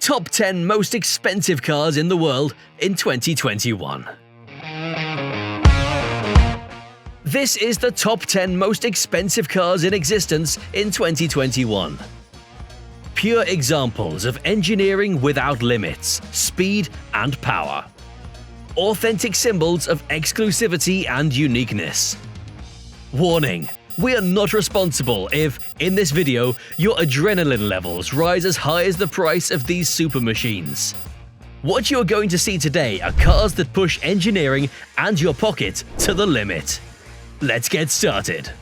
Top 10 most expensive cars in the world in 2021. This is the top 10 most expensive cars in existence in 2021. Pure examples of engineering without limits, speed and power. Authentic symbols of exclusivity and uniqueness. Warning: we are not responsible if, in this video, your adrenaline levels rise as high as the price of these super machines. What you are going to see today are cars that push engineering and your pocket to the limit. Let's get started.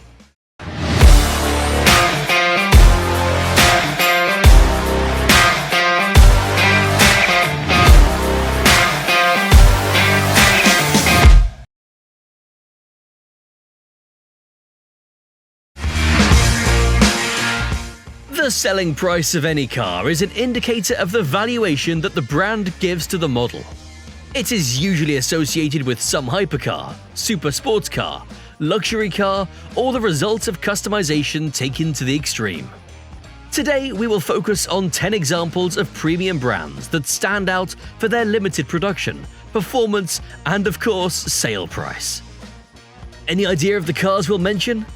The selling price of any car is an indicator of the valuation that the brand gives to the model. It is usually associated with some hypercar, super sports car, luxury car, or the result of customization taken to the extreme. Today, we will focus on 10 examples of premium brands that stand out for their limited production, performance, and of course, sale price. Any idea of the cars we'll mention?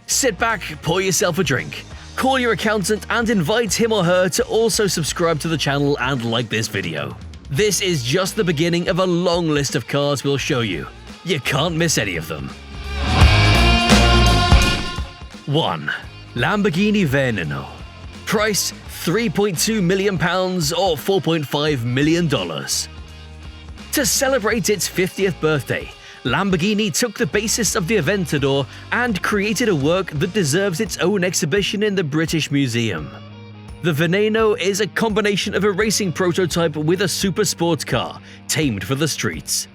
Sit back, pour yourself a drink, call your accountant and invite him or her to also subscribe to the channel and like this video. This is just the beginning of a long list of cars we'll show you. You can't miss any of them. 1. Lamborghini Veneno. Price £3.2 million or $4.5 million. To celebrate its 50th birthday, Lamborghini took the basis of the Aventador and created a work that deserves its own exhibition in the British Museum. The Veneno is a combination of a racing prototype with a super sports car, tamed for the streets.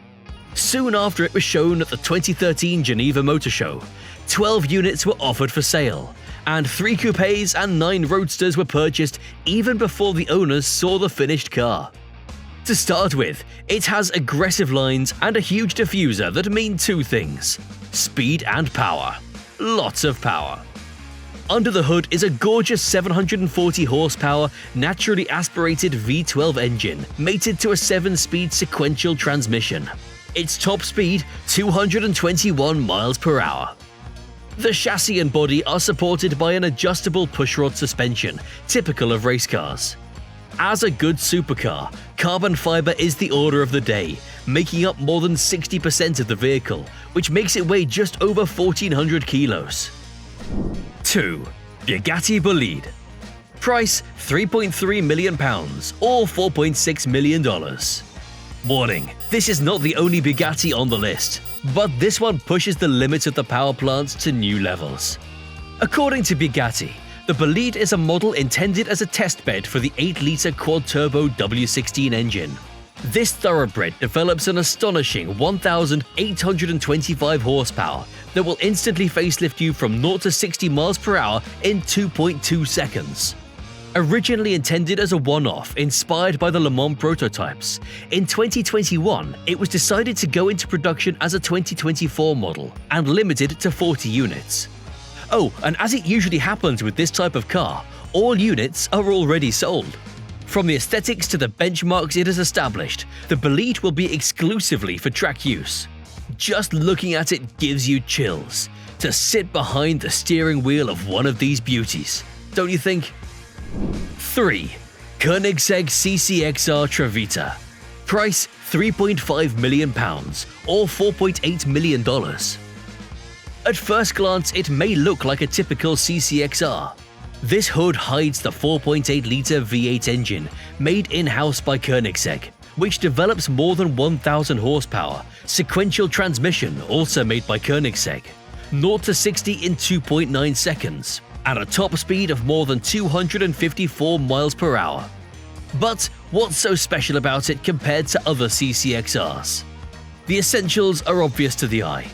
Soon after it was shown at the 2013 Geneva Motor Show, 12 units were offered for sale, and 3 coupes and 9 roadsters were purchased even before the owners saw the finished car. To start with, it has aggressive lines and a huge diffuser that mean 2 things: speed and power. Lots of power. Under the hood is a gorgeous 740 horsepower, naturally aspirated V12 engine, mated to a 7-speed sequential transmission. Its top speed, 221 miles per hour. The chassis and body are supported by an adjustable pushrod suspension, typical of race cars. As a good supercar, carbon fiber is the order of the day, making up more than 60% of the vehicle, which makes it weigh just over 1,400 kilos. 2. Bugatti Bolide. Price £3.3 million or $4.6 million. Warning: this is not the only Bugatti on the list, but this one pushes the limits of the power plants to new levels. According to Bugatti, the Bolide is a model intended as a testbed for the 8-litre quad-turbo W16 engine. This thoroughbred develops an astonishing 1,825 horsepower that will instantly facelift you from 0 to 60 miles per hour in 2.2 seconds. Originally intended as a one-off inspired by the Le Mans prototypes, in 2021 it was decided to go into production as a 2024 model and limited to 40 units. Oh, and as it usually happens with this type of car, all units are already sold. From the aesthetics to the benchmarks it has established, the Bolide will be exclusively for track use. Just looking at it gives you chills. To sit behind the steering wheel of one of these beauties, don't you think? 3. Koenigsegg CCXR Trevita. Price £3.5 million or $4.8 million. At first glance, it may look like a typical CCXR. This hood hides the 4.8-litre V8 engine, made in-house by Koenigsegg, which develops more than 1,000 horsepower, sequential transmission also made by Koenigsegg, 0 to 60 in 2.9 seconds, and a top speed of more than 254 miles per hour. But what's so special about it compared to other CCXRs? The essentials are obvious to the eye.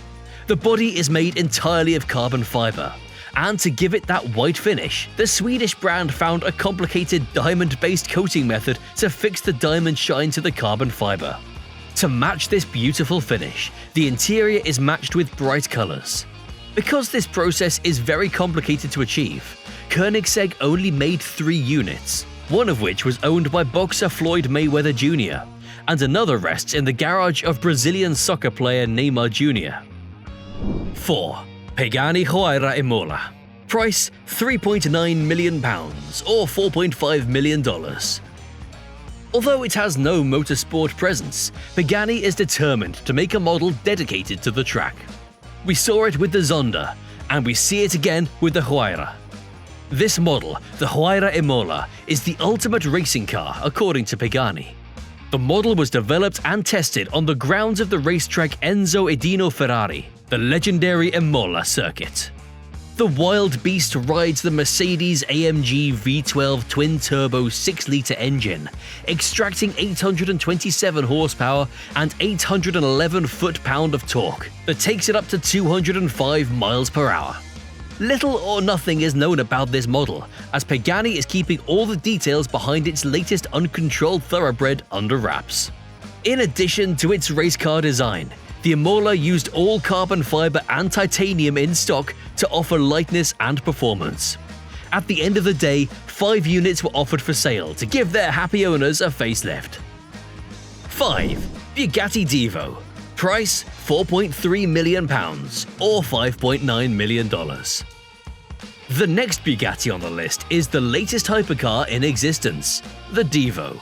The body is made entirely of carbon fiber, and to give it that white finish, the Swedish brand found a complicated diamond-based coating method to fix the diamond shine to the carbon fiber. To match this beautiful finish, the interior is matched with bright colors. Because this process is very complicated to achieve, Koenigsegg only made 3 units, one of which was owned by boxer Floyd Mayweather Jr., and another rests in the garage of Brazilian soccer player Neymar Jr. 4. Pagani Huayra Imola. Price £3.9 million or $4.5 million. Although it has no motorsport presence, Pagani is determined to make a model dedicated to the track. We saw it with the Zonda, and we see it again with the Huayra. This model, the Huayra Imola, is the ultimate racing car according to Pagani. The model was developed and tested on the grounds of the racetrack Enzo Edino Ferrari, the legendary Imola circuit. The wild beast rides the Mercedes-AMG V12 twin-turbo 6-litre engine, extracting 827 horsepower and 811 foot-pound of torque that takes it up to 205 miles per hour. Little or nothing is known about this model, as Pagani is keeping all the details behind its latest uncontrolled thoroughbred under wraps. In addition to its race car design, the Imola used all carbon fiber and titanium in stock to offer lightness and performance. At the end of the day, 5 units were offered for sale to give their happy owners a facelift. 5. Bugatti Divo. Price £4.3 million or $5.9 million. The next Bugatti on the list is the latest hypercar in existence, the Divo.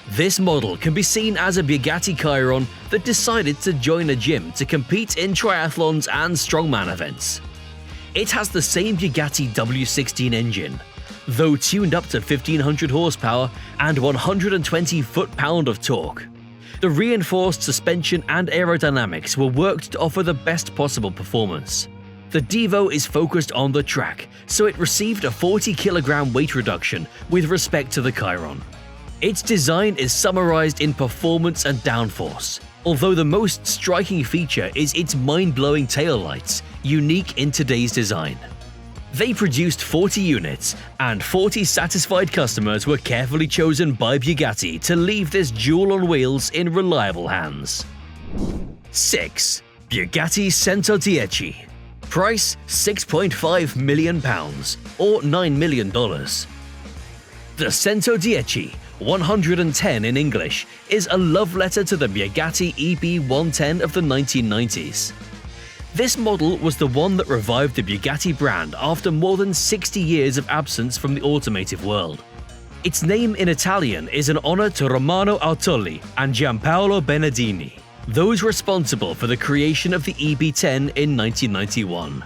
This model can be seen as a Bugatti Chiron that decided to join a gym to compete in triathlons and strongman events. It has the same Bugatti W16 engine, though tuned up to 1500 horsepower and 120 foot-pound of torque. The reinforced suspension and aerodynamics were worked to offer the best possible performance. The Divo is focused on the track, so it received a 40-kilogram weight reduction with respect to the Chiron. Its design is summarized in performance and downforce, although the most striking feature is its mind-blowing taillights, unique in today's design. They produced 40 units, and 40 satisfied customers were carefully chosen by Bugatti to leave this jewel on wheels in reliable hands. 6. Bugatti Centodieci. Price £6.5 million or $9 million. The Centodieci, 110 in English, is a love letter to the Bugatti EB110 of the 1990s. This model was the one that revived the Bugatti brand after more than 60 years of absence from the automotive world. Its name in Italian is an honor to Romano Altolli and Giampaolo Benedini, those responsible for the creation of the EB10 in 1991.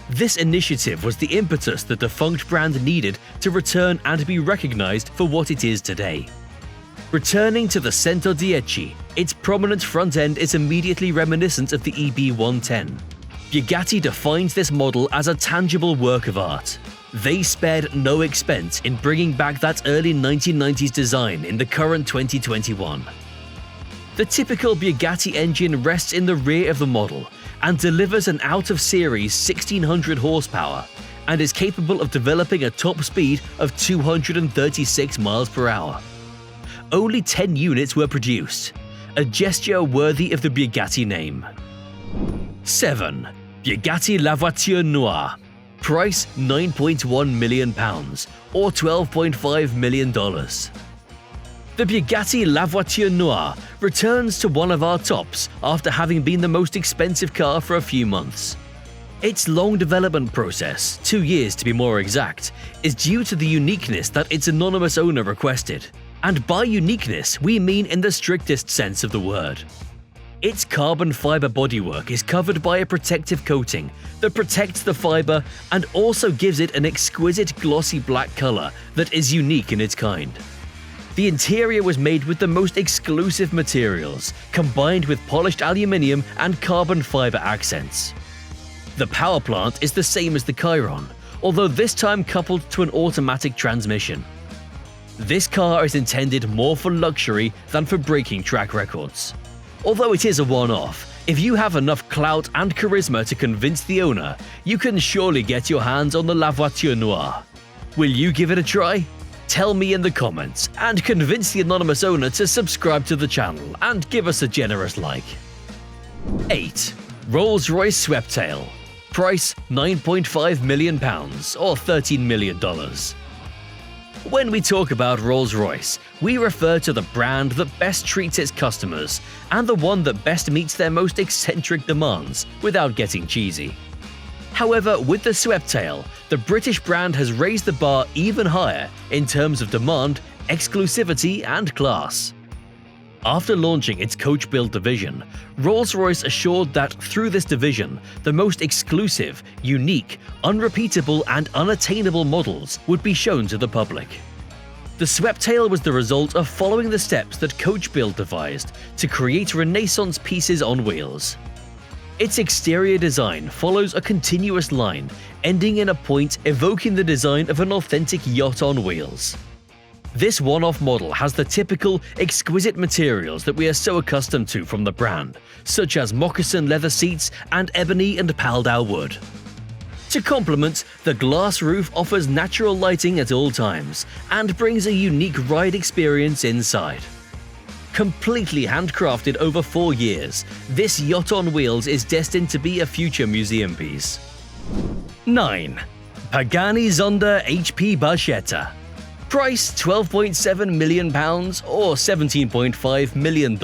This initiative was the impetus the defunct brand needed to return and be recognized for what it is today. Returning to the Centodieci, its prominent front end is immediately reminiscent of the EB110. Bugatti defines this model as a tangible work of art. They spared no expense in bringing back that early 1990s design in the current 2021. The typical Bugatti engine rests in the rear of the model and delivers an out-of-series 1600 horsepower and is capable of developing a top speed of 236 miles per hour. Only 10 units were produced, a gesture worthy of the Bugatti name. 7. Bugatti La Voiture Noire. Price £9.1 million or $12.5 million. The Bugatti La Voiture Noire returns to one of our tops after having been the most expensive car for a few months. Its long development process, 2 years to be more exact, is due to the uniqueness that its anonymous owner requested. And by uniqueness, we mean in the strictest sense of the word. Its carbon fiber bodywork is covered by a protective coating that protects the fiber and also gives it an exquisite glossy black color that is unique in its kind. The interior was made with the most exclusive materials, combined with polished aluminium and carbon fiber accents. The power plant is the same as the Chiron, although this time coupled to an automatic transmission. This car is intended more for luxury than for breaking track records. Although it is a one-off, if you have enough clout and charisma to convince the owner, you can surely get your hands on the La Voiture Noire. Will you give it a try? Tell me in the comments and convince the anonymous owner to subscribe to the channel and give us a generous like. 8. Rolls-Royce Sweptail. Price £9.5 million or $13 million. When we talk about Rolls-Royce, we refer to the brand that best treats its customers and the one that best meets their most eccentric demands without getting cheesy. However, with the Sweptail, the British brand has raised the bar even higher in terms of demand, exclusivity, and class. After launching its coach build division, Rolls-Royce assured that through this division, the most exclusive, unique, unrepeatable, and unattainable models would be shown to the public. The Sweptail was the result of following the steps that Coach Build devised to create Renaissance pieces on wheels. Its exterior design follows a continuous line, ending in a point evoking the design of an authentic yacht on wheels. This one-off model has the typical, exquisite materials that we are so accustomed to from the brand, such as moccasin leather seats and ebony and paldau wood. To complement, the glass roof offers natural lighting at all times and brings a unique ride experience inside. Completely handcrafted over 4 years, this yacht on wheels is destined to be a future museum piece. 9. Pagani Zonda HP Barchetta. Price £12.7 million or $17.5 million.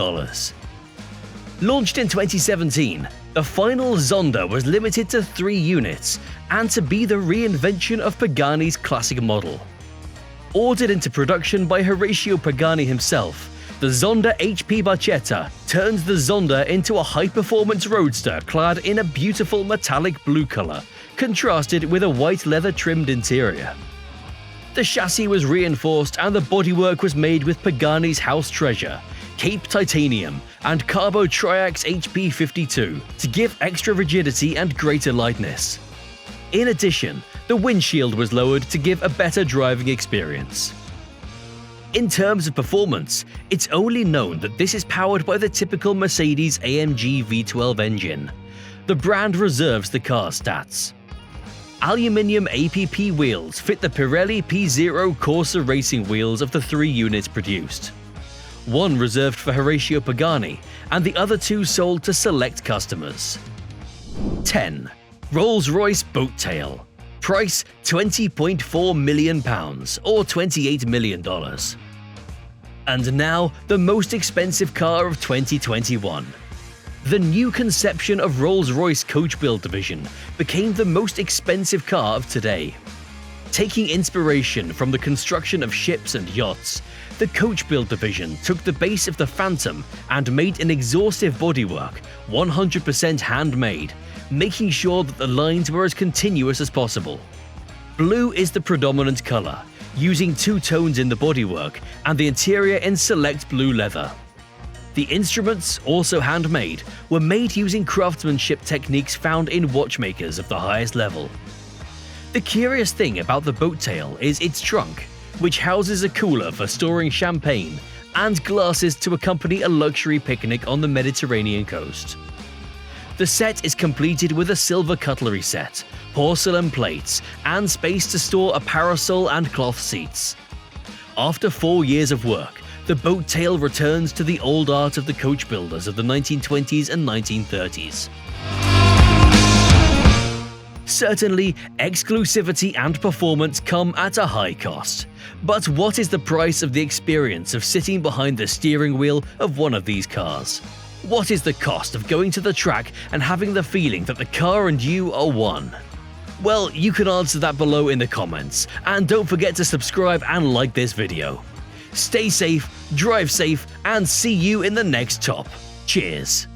Launched in 2017, the final Zonda was limited to 3 units and to be the reinvention of Pagani's classic model. Ordered into production by Horacio Pagani himself, the Zonda HP Barchetta turns the Zonda into a high-performance roadster clad in a beautiful metallic blue color, contrasted with a white leather-trimmed interior. The chassis was reinforced and the bodywork was made with Pagani's house treasure, Cape Titanium and Carbo Triax HP52 to give extra rigidity and greater lightness. In addition, the windshield was lowered to give a better driving experience. In terms of performance, it's only known that this is powered by the typical Mercedes AMG V12 engine. The brand reserves the car's stats. Aluminium APP wheels fit the Pirelli P0 Corsa racing wheels of the 3 units produced. One reserved for Horacio Pagani and the other 2 sold to select customers. 10. Rolls-Royce Boattail. Price £20.4 million or $28 million. And now, the most expensive car of 2021. The new conception of Rolls-Royce Coach Build division became the most expensive car of today. Taking inspiration from the construction of ships and yachts, the Coach Build division took the base of the Phantom and made an exhaustive bodywork, 100% handmade, making sure that the lines were as continuous as possible. Blue is the predominant color, using 2 tones in the bodywork and the interior in select blue leather. The instruments, also handmade, were made using craftsmanship techniques found in watchmakers of the highest level. The curious thing about the Boattail is its trunk, which houses a cooler for storing champagne and glasses to accompany a luxury picnic on the Mediterranean coast. The set is completed with a silver cutlery set, porcelain plates, and space to store a parasol and cloth seats. After 4 years of work, the Boattail returns to the old art of the coach builders of the 1920s and 1930s. Certainly, exclusivity and performance come at a high cost. But what is the price of the experience of sitting behind the steering wheel of one of these cars? What is the cost of going to the track and having the feeling that the car and you are one? Well, you can answer that below in the comments, and don't forget to subscribe and like this video. Stay safe, drive safe, and see you in the next top. Cheers!